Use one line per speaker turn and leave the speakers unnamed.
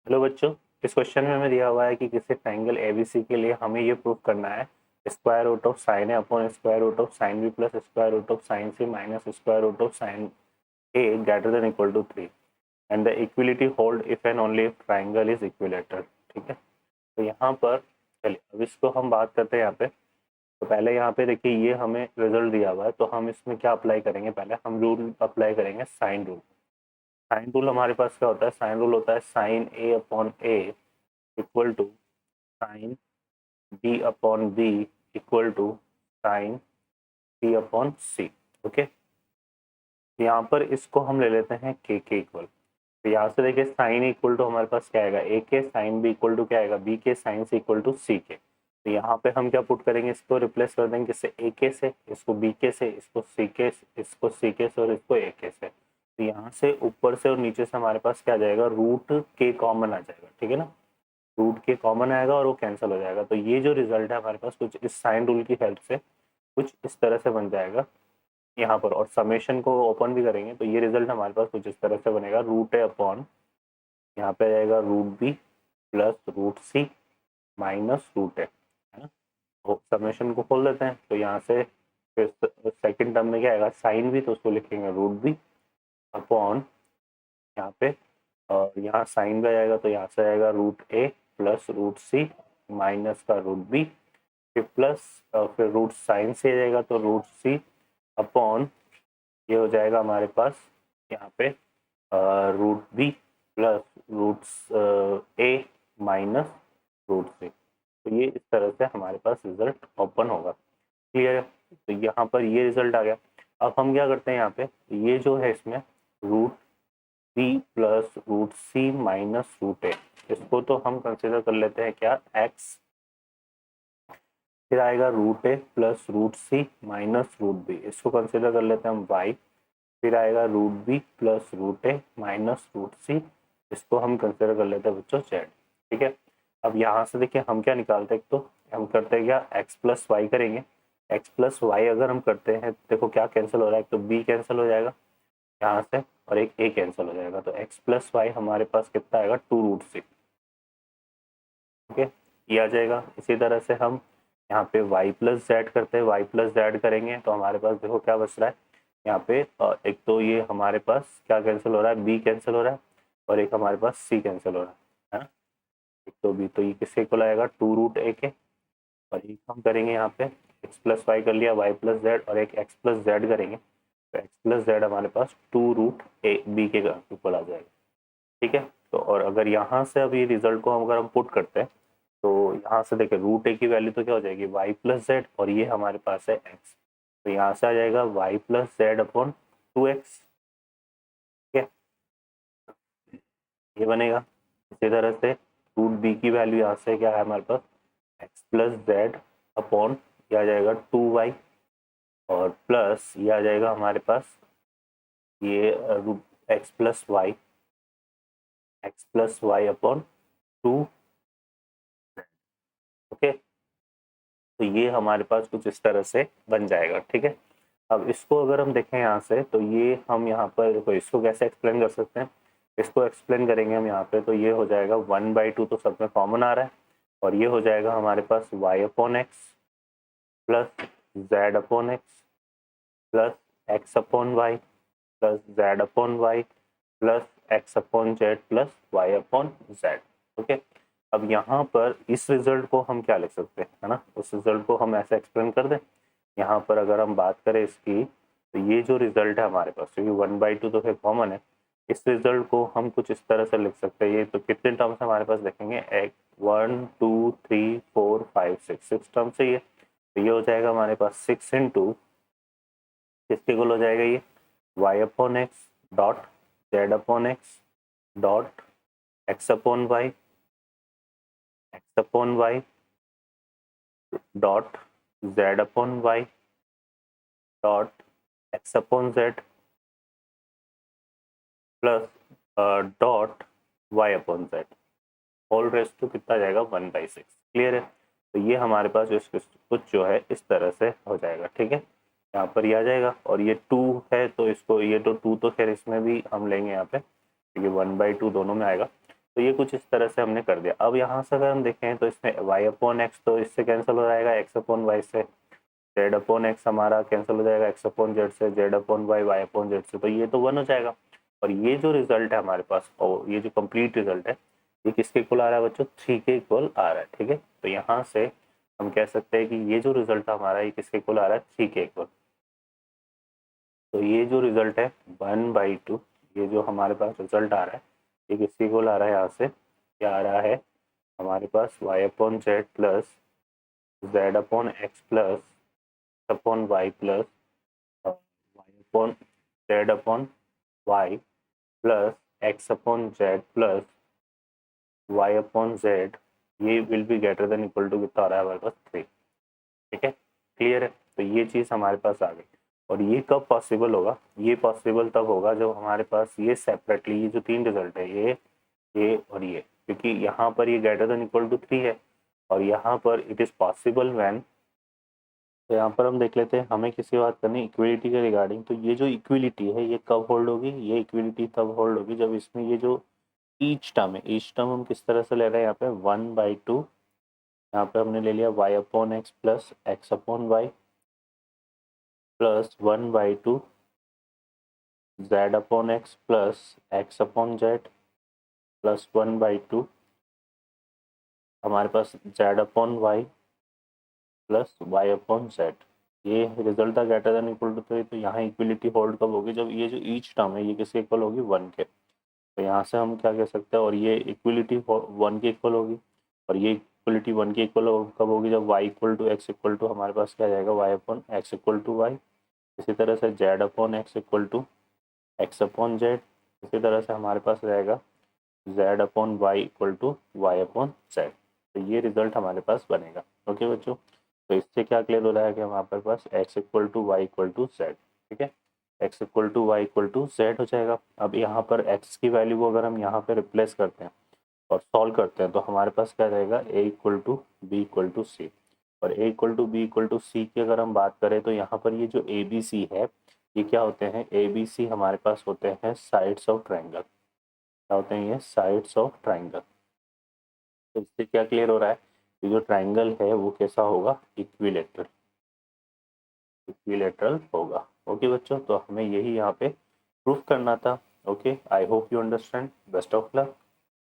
Hello बच्चों, इस question में हमें दिया हुआ है कि किसी ट्रायंगल एबीसी के लिए हमें ये प्रूव करना है square root of sine A upon square root of sine B plus square root of sine C minus square root of sine A greater than equal to 3 and the equality hold if and only if triangle is equilateral. ठीक है, तो यहाँ पर चलिए अब इसको हम बात करते हैं। यहाँ पे तो पहले यहाँ पे देखिए ये हमें रिजल्ट दिया हुआ है, तो हम इसमें क्या अप्लाई करेंगे, पहले हम रूल अप्लाई करेंगे साइन रूल। साइन रूल हमारे पास क्या होता है, साइन रूल होता है sine A upon A equal to sine B upon B equal to sine C upon C. Okay, यहाँ पर इसको हम ले लेते हैं के इक्वल। तो यहाँ से देखिए साइन इक्वल टू हमारे पास क्या आएगा, ए के, साइन बी इक्वल टू क्या आएगा, बी के, साइन सी इक्वल टू सी के। तो यहाँ पे हम क्या पुट करेंगे, इसको रिप्लेस कर देंगे किससे, ए के से, इसको बी के से, इसको सी के, इसको सी के से और इसको ए के से। तो यहाँ से ऊपर से और नीचे से हमारे पास क्या आ जाएगा, रूट के कॉमन आ जाएगा। ठीक है ना, रूट के कॉमन आएगा और वो कैंसिल हो जाएगा। तो ये जो रिजल्ट है हमारे पास कुछ इस साइन रूल की हेल्प से कुछ इस तरह से बन जाएगा यहाँ पर। और समेशन को ओपन भी करेंगे तो ये रिजल्ट हमारे पास कुछ इस तरह से बनेगा, रूट ए अपॉन यहाँ पे आ जाएगा रूट बी प्लस रूट सी माइनस रूट ए, है ना। तो समेशन को खोल देते हैं, तो यहाँ से फिर सेकंड टर्म में क्या आएगा, साइन भी, तो उसको लिखेंगे रूट बी अपॉन यहाँ पे, और यहाँ साइन भी आएगा तो यहाँ से आएगा रूट ए प्लस रूट सी माइनस का रूट बी, फिर प्लस फिर रूट साइन से आ जाएगा तो रूट सी अपॉन ये हो जाएगा हमारे पास यहाँ पे रूट बी प्लस रूट ए माइनस रूट सी। तो ये इस तरह से हमारे पास रिजल्ट ओपन होगा। क्लियर है, तो यहाँ पर ये रिजल्ट आ गया। अब हम क्या करते हैं, यहाँ पे ये जो है इसमें रूट बी प्लस रूट सी माइनस रूट ए, इसको तो हम कंसिडर कर लेते हैं क्या, एक्स। फिर आएगा रूट ए प्लस रूट सी माइनस रूट बी, इसको कंसिडर कर लेते हैं हम वाई। फिर आएगा रूट बी प्लस रूट ए माइनस रूट सी, इसको हम कंसिडर कर लेते हैं बच्चों जेड। ठीक है, अब यहाँ से देखिए हम क्या निकालते हैं, तो हम करते हैं क्या, एक्स प्लस वाई करेंगे। एक्स प्लस वाई अगर हम करते हैं देखो क्या कैंसिल हो रहा है, तो बी कैंसिल हो जाएगा यहाँ से और एक ए कैंसिल हो जाएगा, तो एक्स प्लस वाई हमारे पास कितना आएगा, टू रूट सी। ठीक है, ये आ जाएगा। इसी तरह से हम यहाँ पे y प्लस जेड करते हैं, y प्लस जेड करेंगे तो हमारे पास देखो क्या बच रहा है यहाँ पे, एक तो ये हमारे पास क्या कैंसिल हो रहा है, b कैंसिल हो रहा है और एक हमारे पास c कैंसिल हो रहा है ना। एक तो b, तो ये किसके इक्वल आएगा, टू रूट ए के, और एक हम करेंगे यहाँ पे x प्लस वाई कर लिया, y प्लस जेड, और एक x प्लस जेड करेंगे तो x प्लस जेड हमारे पास टू रूट ए बी के इक्वल आ जाएगा। ठीक है, तो और अगर यहाँ से अब ये रिजल्ट को अगर हम पुट करते हैं तो यहाँ से देखिए रूट ए की वैल्यू तो क्या हो जाएगी, वाई प्लस जेड, और ये हमारे पास है एक्स, तो यहाँ से आ जाएगा Y plus Z upon two X. ठीक है, ये बनेगा। इसी तरह से रूट बी की वैल्यू यहाँ से क्या है हमारे पास, एक्स प्लस जेड अपॉन ये आ जाएगा टू वाई, और प्लस ये आ जाएगा हमारे पास ये root X plus Y upon two. Okay, तो ये हमारे पास कुछ इस तरह से बन जाएगा। ठीक है, अब इसको अगर हम देखें यहाँ से, तो ये हम यहाँ पर देखो इसको कैसे एक्सप्लेन कर सकते हैं, इसको एक्सप्लेन करेंगे हम यहाँ पे, तो ये हो जाएगा 1/2, तो सब में कॉमन आ रहा है, और ये हो जाएगा हमारे पास y upon x plus Z upon x plus x upon Y plus Z upon Y plus x upon Z plus Y upon Z. Okay, अब यहाँ पर इस रिजल्ट को हम क्या लिख सकते हैं, है ना, उस रिजल्ट को हम ऐसे एक्सप्लेन कर दें। यहाँ पर अगर हम बात करें इसकी, तो ये जो रिजल्ट है हमारे पास, क्योंकि 1/2 तो फिर कॉमन है, इस रिजल्ट को हम कुछ इस तरह से लिख सकते हैं। ये तो कितने टर्म्स हमारे पास देखेंगे, एक 1 2 3 4 5 6 सिक्स टर्म्स है ये, तो ये हो जाएगा हमारे पास 6 इंटू किसके इक्वल हो जाएगा, ये y upon X dot Z upon X dot X upon Y dot Z upon Y dot X upon Z plus dot Y upon Z, whole rest तो कितना जाएगा 1/6। क्लियर है, तो ये हमारे पास कुछ जो है इस तरह से हो जाएगा। ठीक है, यहाँ पर ये आ जाएगा, और ये 2 है तो इसको, ये तो 2 तो खैर इसमें भी हम लेंगे यहाँ पे, क्योंकि 1/2 दोनों में आएगा, तो ये कुछ इस तरह से हमने कर दिया। अब यहाँ से अगर हम देखें तो इसमें y अपॉन एक्स तो इससे कैंसिल हो जाएगा, x अपॉन वाई से, z अपॉन एक्स हमारा कैंसिल हो जाएगा x अपॉन जेड से, z upon Y y upon Z से, तो ये तो 1 हो जाएगा। और ये जो रिजल्ट है हमारे पास, और ये जो कंप्लीट रिजल्ट है, ये किसके इक्वल आ रहा है बच्चों, 3 के इक्वल आ रहा है। ठीक है, तो यहाँ से हम कह सकते हैं कि ये जो रिजल्ट हमारा ये किसके इक्वल आ रहा है, 3 के इक्वल। तो ये जो रिजल्ट है 1/2, ये जो हमारे पास रिजल्ट आ रहा है ये किसके इक्वल आ रहा है, यहाँ से क्या आ रहा है हमारे पास, y upon Z plus z upon x plus upon Y plus Y upon z upon Y plus x upon Z plus Y upon Z, ये will be greater than equal to कितना आ रहा है हमारे पास, 3। ठीक है, क्लियर है। तो ये चीज़ हमारे पास आ गई। और ये कब पॉसिबल होगा, ये पॉसिबल तब होगा जब हमारे पास ये सेपरेटली ये जो 3 रिजल्ट है, ये और ये, क्योंकि यहाँ पर ये ग्रेटर देन इक्वल टू 3 है और यहाँ पर इट इज़ पॉसिबल व्हेन, तो यहाँ पर हम देख लेते हैं हमें किसकी बात करनी है, इक्विलिटी के रिगार्डिंग। तो ये जो इक्विलिटी है ये कब होल्ड होगी, ये इक्विलिटी तब होल्ड होगी जब इसमें ये जो ईच टर्म है, ईच टर्म हम किस तरह से ले रहे हैं, यहाँ पे 1/2, यहाँ पे हमने ले लिया y upon x plus x upon Y plus 1/2 z upon x plus x upon Z plus 1/2 हमारे पास z upon Y plus Y upon Z. ये रिजल्ट था ग्रेटर देन इक्वल टू 3। तो यहाँ इक्विलिटी होल्ड कब होगी, जब ये जो ईच टर्म है ये किसके इक्वल होगी, 1 के। तो यहाँ से हम क्या कह सकते हैं, और ये इक्विलिटी 1 के इक्वल होगी, और ये इक्वलिटी 1 के इक्वल कब होगी, जब y equal to X equal to हमारे पास क्या जाएगा, y upon X equal to Y. इसी तरह से z upon X equal to X upon Z. इसी तरह से हमारे पास रहेगा z upon Y equal to Y upon Z. तो ये रिजल्ट हमारे पास बनेगा। ओके बच्चों, तो इससे क्या क्लियर हो रहा है कि हमारे पास x equal to Y equal to Z. ठीक है, x equal to Y equal to Z हो जाएगा। अब यहाँ पर x की वैल्यू को अगर हम यहाँ पे रिप्लेस करते हैं और सॉल्व करते हैं तो हमारे पास क्या रहेगा, a equal to b equal to c. और a equal to b equal to c की अगर हम बात करें तो यहाँ पर ये जो ए बी सी है ये क्या होते हैं, ए बी सी हमारे पास होते हैं साइड्स ऑफ ट्राइंगल। क्या होते हैं ये, साइड्स ऑफ ट्राइंगल। तो इससे क्या क्लियर हो रहा है कि जो ट्राइंगल है वो कैसा होगा, इक्विलेटरल, इक्विलेटरल होगा। ओके बच्चों, तो हमें यही यहाँ पे प्रूफ करना था। Okay, I hope you understand. Best of luck.